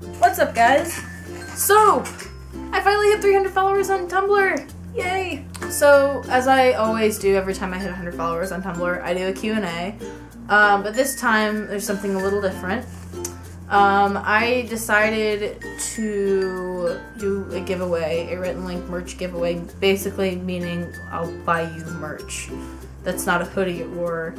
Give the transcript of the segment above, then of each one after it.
What's up, guys? So, I finally hit 300 followers on Tumblr! Yay! So, as I always do every time I hit 100 followers on Tumblr, I do a Q&A. But this time, there's something a little different. I decided to do a giveaway, a Rhett and Link merch giveaway, basically meaning I'll buy you merch. That's not a hoodie or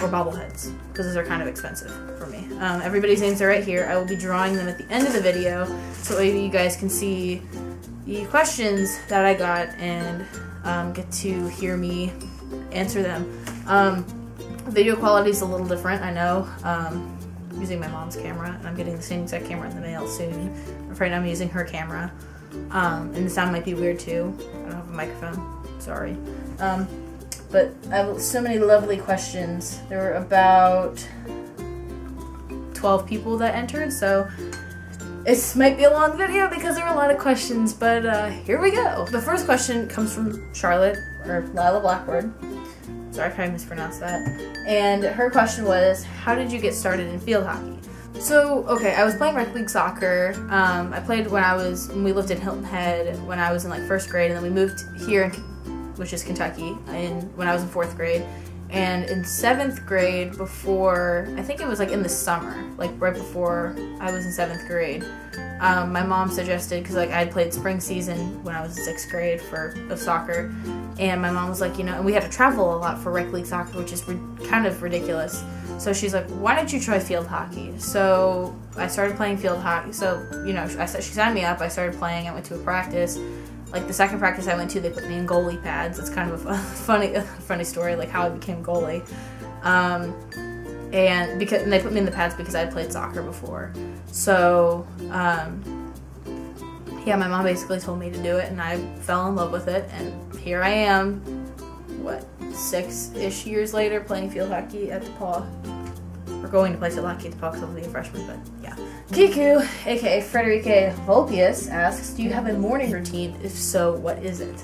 or bobbleheads, because those are kind of expensive for me. Everybody's names are right here. I will be drawing them at the end of the video, so maybe you guys can see the questions that I got and get to hear me answer them. Video quality is a little different, I know. I'm using my mom's camera, and I'm getting the same exact camera in the mail soon. I'm afraid I'm using her camera. And the sound might be weird too. I don't have a microphone, sorry. But I have so many lovely questions. There were about 12 people that entered, so this might be a long video because there were a lot of questions, but here we go. The first question comes from Charlotte, or Lila Blackbird. Sorry if I mispronounced that. And her question was, how did you get started in field hockey? So, okay, I was playing rec league soccer. I played when we lived in Hilton Head when I was in like 1st grade, and then we moved here, which is Kentucky, when I was in 4th grade. And in 7th grade, I think it was like in the summer, like right before I was in 7th grade, my mom suggested, because like I had played spring season when I was in 6th grade of soccer, and my mom was like, you know, and we had to travel a lot for rec league soccer, which is kind of ridiculous. So she's like, why don't you try field hockey? So I started playing field hockey. So, you know, she signed me up, I started playing, I went to a practice. Like the second practice I went to, they put me in goalie pads. It's kind of a funny story, like how I became goalie. And they put me in the pads because I had played soccer before. So, yeah, my mom basically told me to do it, and I fell in love with it, and here I am, what, 6-ish years later, playing field hockey at DePaul. We're going to play field hockey at DePaul because I'll be a freshman, but yeah. Kiku, aka Frederica Volpius, asks, do you have a morning routine? If so, what is it?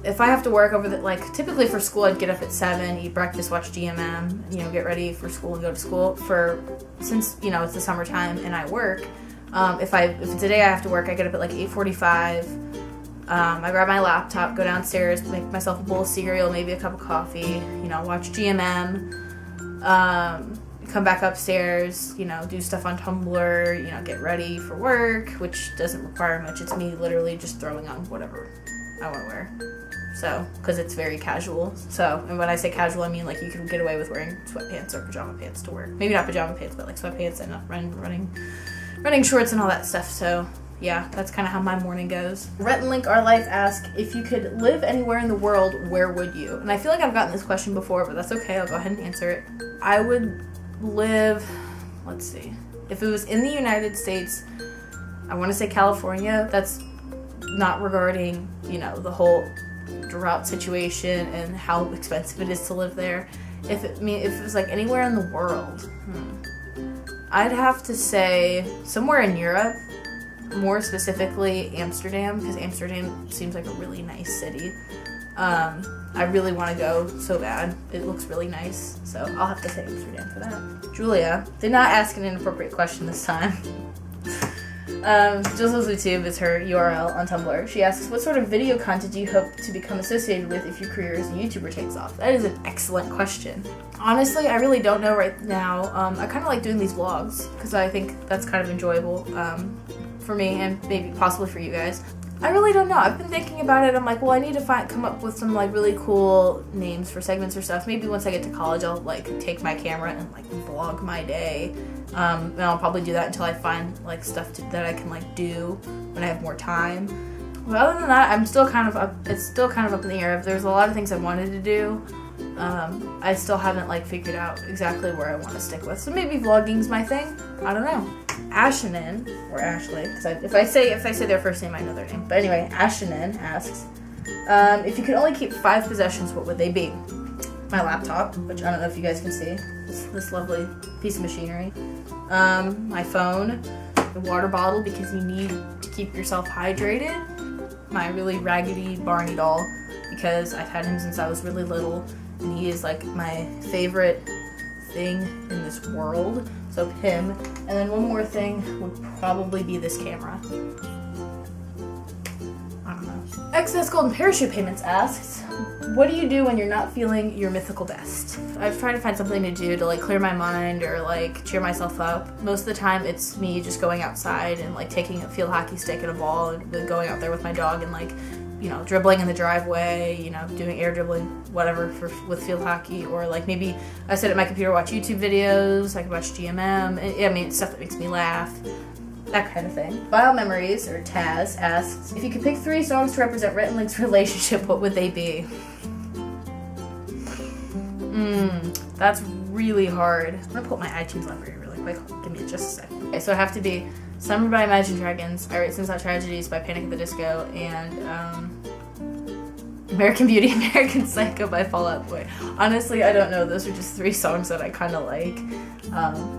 If I have to work over typically for school, I'd get up at 7, eat breakfast, watch GMM, you know, get ready for school and go to school. Since, you know, it's the summertime and I work, if it's a day I have to work, I get up at like 8:45. I grab my laptop, go downstairs, make myself a bowl of cereal, maybe a cup of coffee, you know, watch GMM, come back upstairs, you know, do stuff on Tumblr, you know, get ready for work, which doesn't require much. It's me literally just throwing on whatever I want to wear. So, because it's very casual. So, and when I say casual, I mean like you can get away with wearing sweatpants or pajama pants to work. Maybe not pajama pants, but like sweatpants and running shorts and all that stuff. So, yeah, that's kind of how my morning goes. Rhett and Link Our Life ask, if you could live anywhere in the world, where would you? And I feel like I've gotten this question before, but that's okay. I'll go ahead and answer it. I would live, let's see, if it was in the United States, I want to say California. That's not regarding, you know, the whole drought situation and how expensive it is to live there. If it was like anywhere in the world, I'd have to say somewhere in Europe, more specifically Amsterdam, because Amsterdam seems like a really nice city. I really want to go so bad. It looks really nice, so I'll have to say Amsterdam for that. Julia did not ask an inappropriate question this time. JuslesYouTube is her URL on Tumblr. She asks, what sort of video content do you hope to become associated with if your career as a YouTuber takes off? That is an excellent question. Honestly, I really don't know right now. I kind of like doing these vlogs because I think that's kind of enjoyable for me and maybe possibly for you guys. I really don't know. I've been thinking about it. I'm like, well, I need to come up with some like really cool names for segments or stuff. Maybe once I get to college, I'll like take my camera and like vlog my day. And I'll probably do that until I find like stuff that I can like do when I have more time. But other than that, I'm still kind of up. It's still kind of up in the air. There's a lot of things I wanted to do. I still haven't like figured out exactly where I want to stick with. So maybe vlogging's my thing. I don't know. Ashinen, or Ashley, because if I say their first name, I know their name. But anyway, Ashinen asks, if you could only keep 5 possessions, what would they be? My laptop, which I don't know if you guys can see, this lovely piece of machinery. My phone, the water bottle, because you need to keep yourself hydrated. My really raggedy Barney doll, because I've had him since I was really little, and he is like my favorite thing in this world. So him. And then one more thing would probably be this camera. I don't know. XS Golden Parachute Payments asks, what do you do when you're not feeling your mythical best? I've tried to find something to do to like clear my mind or like cheer myself up. Most of the time it's me just going outside and like taking a field hockey stick and a ball and going out there with my dog and like, you know, dribbling in the driveway, you know, doing air dribbling, whatever with field hockey, or like maybe I sit at my computer, watch YouTube videos, I can watch GMM, I mean, stuff that makes me laugh, that kind of thing. Bio Memories, or Taz, asks, if you could pick 3 songs to represent Rhett and Link's relationship, what would they be? That's really hard. I'm gonna pull up my iTunes library really quick. Give me just a second. Okay, so I have to be Summer by Imagine Dragons, I Write Sims Not Tragedies by Panic at the Disco, and American Beauty, American Psycho by Fall Out Boy. Honestly, I don't know. Those are just 3 songs that I kind of like,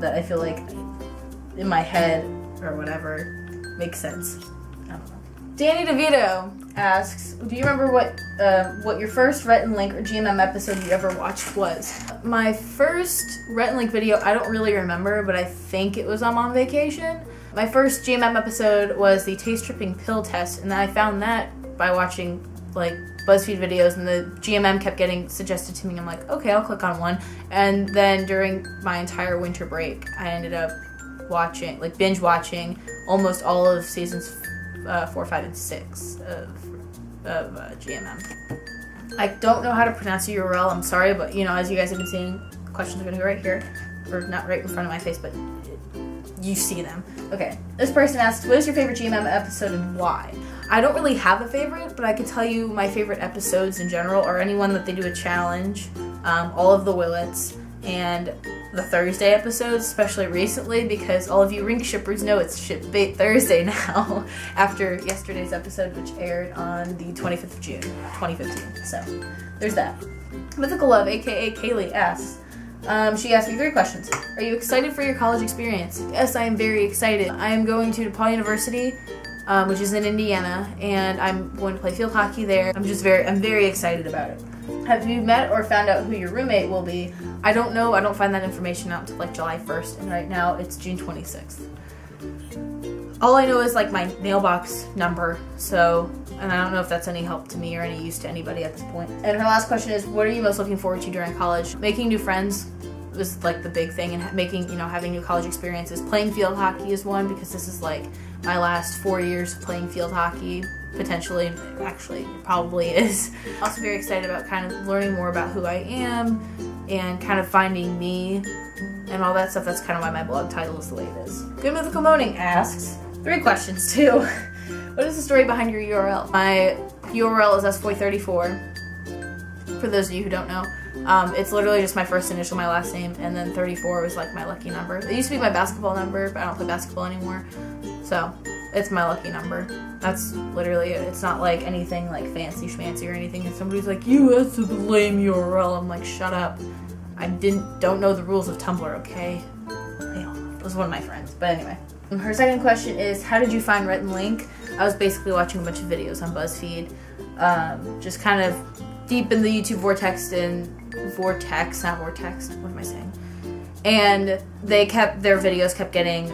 that I feel like in my head or whatever makes sense. I don't know. Danny DeVito asks, do you remember what your first Rhett and Link or GMM episode you ever watched was? My first Rhett and Link video, I don't really remember, but I think it was on Vacation. My first GMM episode was the taste tripping pill test, and then I found that by watching like BuzzFeed videos, and the GMM kept getting suggested to me. I'm like, okay, I'll click on one. And then during my entire winter break, I ended up watching, like binge watching almost all of seasons 4, 5, and 6 of GMM. I don't know how to pronounce the URL, I'm sorry, but you know, as you guys have been seeing, questions are gonna go right here, or not right in front of my face, but you see them. Okay, this person asks, what is your favorite GMM episode and why? I don't really have a favorite, but I can tell you my favorite episodes in general are anyone that they do a challenge, all of the Willets, and the Thursday episodes, especially recently, because all of you Rink shippers know it's Ship Bait Thursday now, after yesterday's episode, which aired on the 25th of June, 2015. So, there's that. Mythical Love, aka Kaylee, asks, she asked me 3 questions. Are you excited for your college experience? Yes, I am very excited. I am going to DePaul University, which is in Indiana, and I'm going to play field hockey there. I'm very excited about it. Have you met or found out who your roommate will be? I don't know. I don't find that information out until like July 1st, and right now it's June 26th. All I know is like my mailbox number, so, and I don't know if that's any help to me or any use to anybody at this point. And her last question is, what are you most looking forward to during college? Making new friends was like the big thing, and making, you know, having new college experiences. Playing field hockey is one, because this is like my last 4 years of playing field hockey, potentially, actually, it probably is. Also very excited about kind of learning more about who I am and kind of finding me and all that stuff. That's kind of why my blog title is the way it is. Good Mythical Moaning asks, 3 questions too. What is the story behind your URL? My URL is sfoye34, for those of you who don't know. It's literally just my first initial, my last name, and then 34 was like my lucky number. It used to be my basketball number, but I don't play basketball anymore. So, it's my lucky number. That's literally it. It's not like anything like fancy schmancy or anything. And somebody's like, you have to lame URL. I'm like, shut up. I don't know the rules of Tumblr, okay? It was one of my friends, but anyway. Her second question is, how did you find Rhett and Link? I was basically watching a bunch of videos on BuzzFeed, just kind of deep in the YouTube vortex, not vortex, what am I saying? And their videos kept getting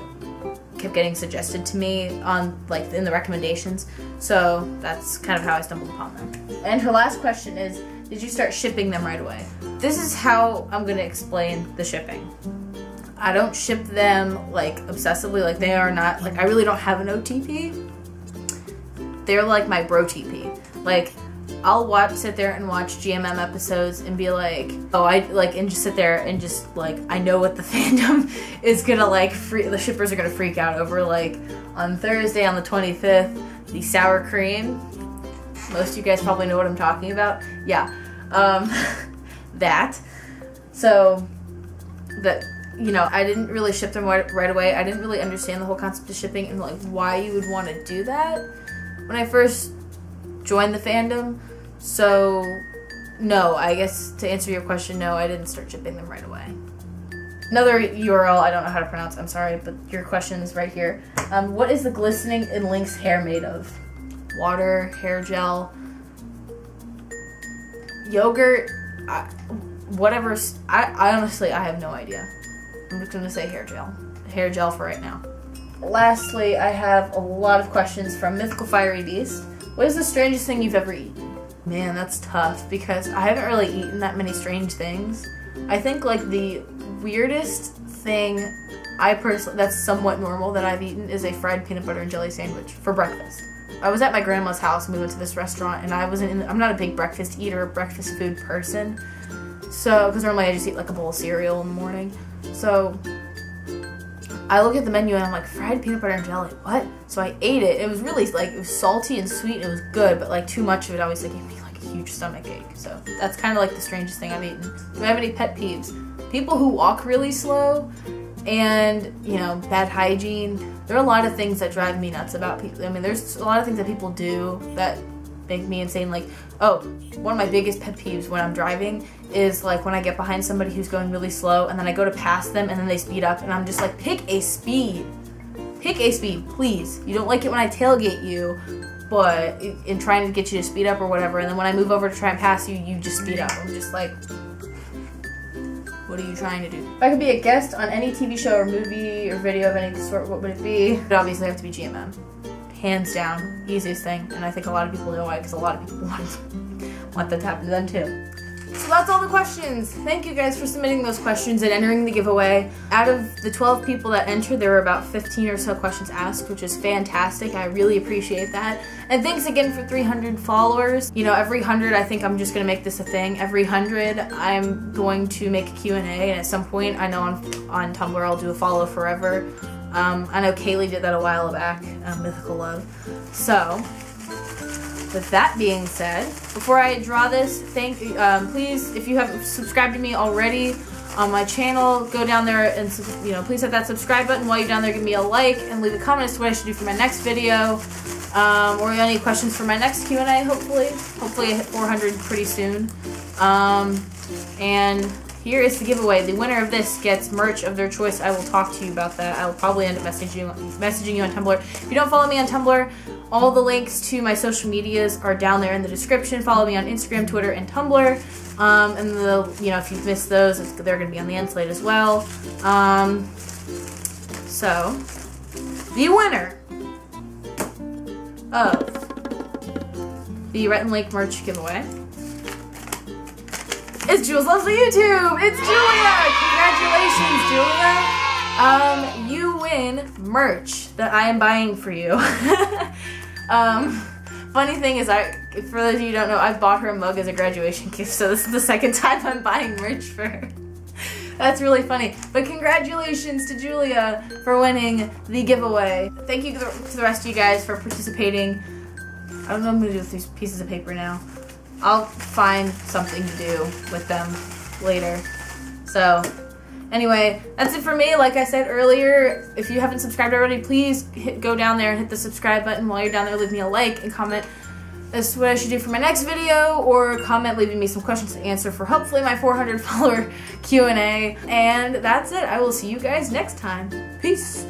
suggested to me on, like, in the recommendations, so that's kind of how I stumbled upon them. And her last question is, did you start shipping them right away? This is how I'm gonna explain the shipping. I don't ship them, like, obsessively, like, they are not, like, I really don't have an OTP. They're like my bro TP. Like, I'll sit there and watch GMM episodes and be like, oh, and just sit there and just, like, I know what the fandom is gonna, like, the shippers are gonna freak out over, like, on Thursday on the 25th, the sour cream. Most of you guys probably know what I'm talking about. Yeah, that. So, you know, I didn't really ship them right away. I didn't really understand the whole concept of shipping and, like, why you would want to do that when I first joined the fandom. So, no, I guess to answer your question, no, I didn't start shipping them right away. Another URL I don't know how to pronounce, I'm sorry, but your question is right here. What is the glistening in Link's hair made of? Water, hair gel, yogurt, whatever. I honestly, I have no idea. I'm just gonna say hair gel. Hair gel for right now. Lastly, I have a lot of questions from Mythical Fiery Beast. What is the strangest thing you've ever eaten? Man, that's tough because I haven't really eaten that many strange things. I think like the weirdest thing that's somewhat normal that I've eaten is a fried peanut butter and jelly sandwich for breakfast. I was at my grandma's house and we went to this restaurant and I'm not a big breakfast eater, breakfast food person. So, because normally I just eat like a bowl of cereal in the morning. So, I look at the menu and I'm like, fried peanut butter and jelly, what? So I ate it. It was really like, it was salty and sweet and it was good, but like too much of it always like gave me like a huge stomach ache. So that's kind of like the strangest thing I've eaten. Do I have any pet peeves? People who walk really slow and, you know, bad hygiene. There are a lot of things that drive me nuts about people. I mean, there's a lot of things that people do that make me insane. Like, oh, one of my biggest pet peeves when I'm driving is like when I get behind somebody who's going really slow and then I go to pass them and then they speed up and I'm just like, pick a speed. Pick a speed, please. You don't like it when I tailgate you, but in trying to get you to speed up or whatever, and then when I move over to try and pass you, you just speed up. I'm just like, what are you trying to do? If I could be a guest on any TV show or movie or video of any sort, what would it be? It would obviously have to be GMM. Hands down, easiest thing, and I think a lot of people know why, because a lot of people want that to happen to them too. So that's all the questions. Thank you guys for submitting those questions and entering the giveaway. Out of the 12 people that entered, there were about 15 or so questions asked, which is fantastic. I really appreciate that. And thanks again for 300 followers. You know, every 100, I think I'm just gonna make this a thing. Every 100, I'm going to make a Q&A, and at some point, I know on Tumblr, I'll do a follow forever. I know Kaylee did that a while back, Mythical Love. So, with that being said, before I draw this, please, if you haven't subscribed to me already on my channel, go down there and, you know, please hit that subscribe button. While you're down there, give me a like and leave a comment as to what I should do for my next video, or any questions for my next Q&A, hopefully. Hopefully I hit 400 pretty soon. And here is the giveaway. The winner of this gets merch of their choice. I will talk to you about that. I will probably end up messaging you on Tumblr. If you don't follow me on Tumblr, all the links to my social medias are down there in the description. Follow me on Instagram, Twitter, and Tumblr. And you know, if you've missed those, they're going to be on the end slate as well. So, the winner of the Rhett and Link merch giveaway is Jules Loves the YouTube! It's Julia! Congratulations, Julia! You win merch that I am buying for you. Funny thing is, for those of you who don't know, I bought her a mug as a graduation gift, so this is the second time I'm buying merch for her. That's really funny. But congratulations to Julia for winning the giveaway. Thank you to the rest of you guys for participating. I don't know what I'm going to do with these pieces of paper now. I'll find something to do with them later. So, anyway, that's it for me. Like I said earlier, if you haven't subscribed already, please go down there and hit the subscribe button. While you're down there, leave me a like and comment as to what I should do for my next video, or comment leaving me some questions to answer for hopefully my 400 follower Q&A. And that's it. I will see you guys next time. Peace.